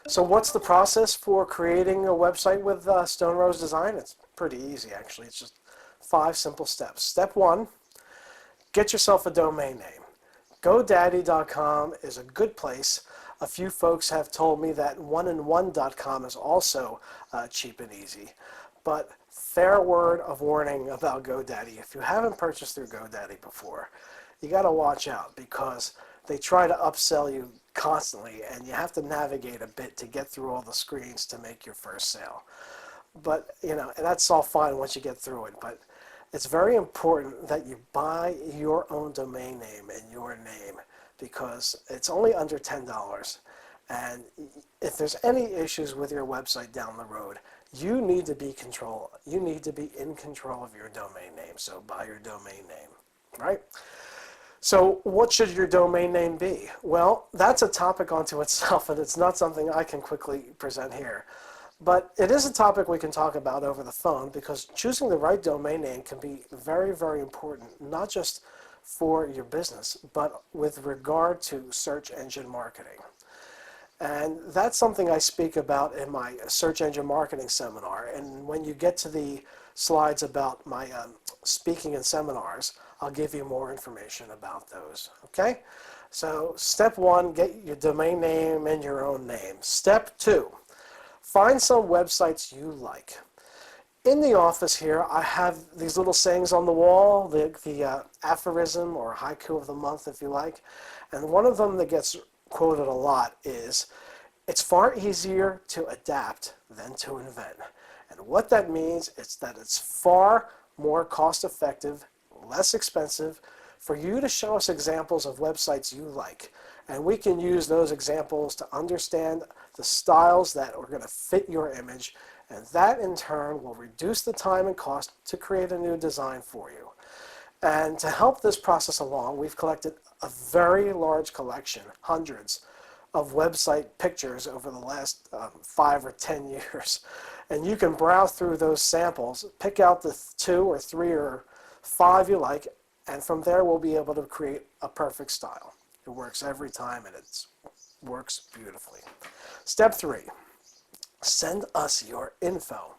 So what's the process for creating a website with Stone Rose Design? It's pretty easy, actually. It's just 5 simple steps. Step 1, get yourself a domain name. GoDaddy.com is a good place. A few folks have told me that oneandone.com is also cheap and easy. But fair word of warning about GoDaddy. If you haven't purchased through GoDaddy before, you got to watch out because they try to upsell you constantly and you have to navigate a bit to get through all the screens to make your first sale. But, and that's all fine once you get through it. But it's very important that you buy your own domain name and your name because it's only under $10. And if there's any issues with your website down the road, you need to be in control of your domain name. So buy your domain name, right? So what should your domain name be? Well, that's a topic unto itself, and it's not something I can quickly present here. But it is a topic we can talk about over the phone because choosing the right domain name can be very, very important, not just for your business, but with regard to search engine marketing. And that's something I speak about in my search engine marketing seminar. And when you get to the slides about my speaking and seminars, I'll give you more information about those. Okay? So step 1, get your domain name and your own name. Step 2, find some websites you like. In the office here, I have these little sayings on the wall, the aphorism or haiku of the month, if you like. And one of them that gets quoted a lot is, it's far easier to adapt than to invent. And what that means is that it's far more cost-effective, less expensive, for you to show us examples of websites you like. And we can use those examples to understand the styles that are going to fit your image, and that in turn will reduce the time and cost to create a new design for you. And to help this process along, we've collected a very large collection, hundreds of website pictures over the last 5 or 10 years. And you can browse through those samples, pick out the 2 or 3 or 5 you like, and from there we'll be able to create a perfect style. It works every time and it works beautifully. Step 3, send us your info.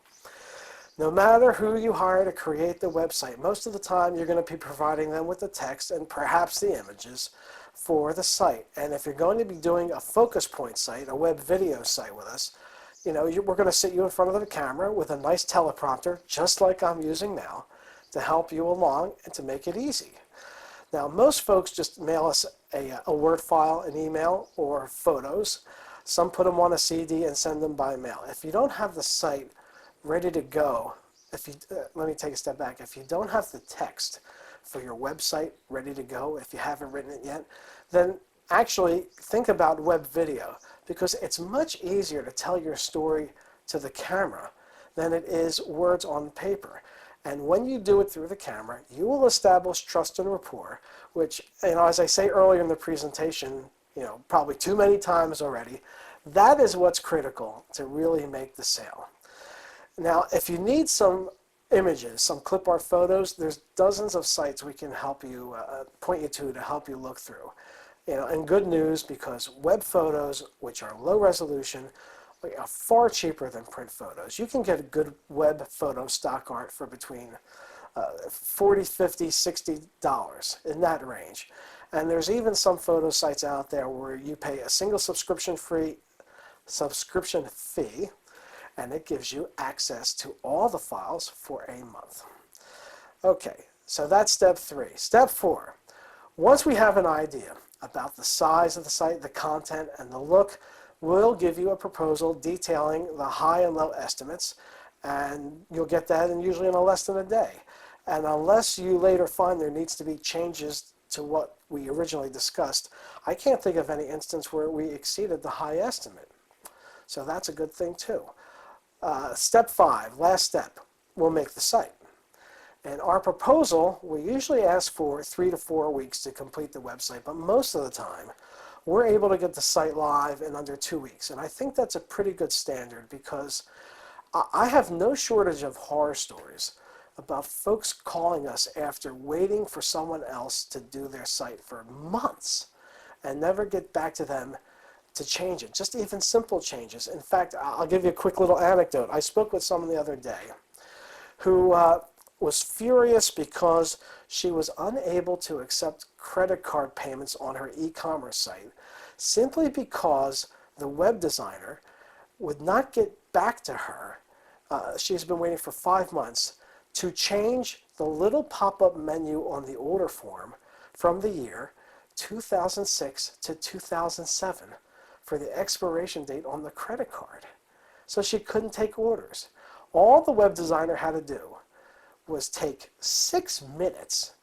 No matter who you hire to create the website, most of the time you're going to be providing them with the text and perhaps the images for the site. And if you're going to be doing a focus point site, a web video site with us, we're going to sit you in front of the camera with a nice teleprompter, just like I'm using now, to help you along and to make it easy. Now, most folks just mail us a Word file, an email, or photos. Some put them on a CD and send them by mail. If you don't have the site ready to go, let me take a step back. If you don't have the text for your website ready to go, if you haven't written it yet, then actually think about web video, because it's much easier to tell your story to the camera than it is words on paper. And when you do it through the camera, you will establish trust and rapport, which, as I say earlier in the presentation, probably too many times already, that is what's critical to really make the sale. Now, if you need some images, some clip art photos, there's dozens of sites we can help you, point you to help you look through. And good news, because web photos, which are low resolution, are far cheaper than print photos. You can get a good web photo stock art for between $40, $50, $60, in that range. And there's even some photo sites out there where you pay a single subscription fee, and it gives you access to all the files for a month. Okay, so that's step 3. Step 4, once we have an idea about the size of the site, the content, and the look, we'll give you a proposal detailing the high and low estimates, and you'll get that usually in less than a day. And unless you later find there needs to be changes to what we originally discussed, I can't think of any instance where we exceeded the high estimate. So that's a good thing too. Step 5, last step, we'll make the site. And our proposal, we usually ask for 3 to 4 weeks to complete the website, but most of the time we're able to get the site live in under 2 weeks. And I think that's a pretty good standard, because I have no shortage of horror stories about folks calling us after waiting for someone else to do their site for months and never get back to them to change it, just even simple changes. In fact, I'll give you a quick little anecdote. I spoke with someone the other day who was furious because she was unable to accept credit card payments on her e-commerce site simply because the web designer would not get back to her. She's been waiting for 5 months to change the little pop-up menu on the order form from the year 2006 to 2007 for the expiration date on the credit card. So she couldn't take orders. All the web designer had to do was take 6 minutes,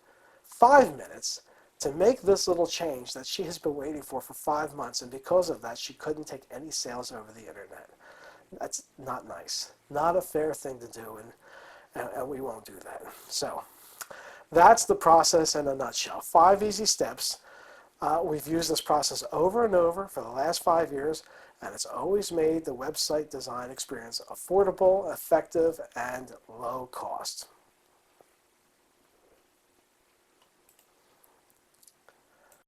5 minutes, to make this little change that she has been waiting for 5 months, and because of that, she couldn't take any sales over the internet. That's not nice. Not a fair thing to do, and we won't do that. So that's the process in a nutshell. 5 easy steps. We've used this process over and over for the last 5 years, and it's always made the website design experience affordable, effective, and low cost.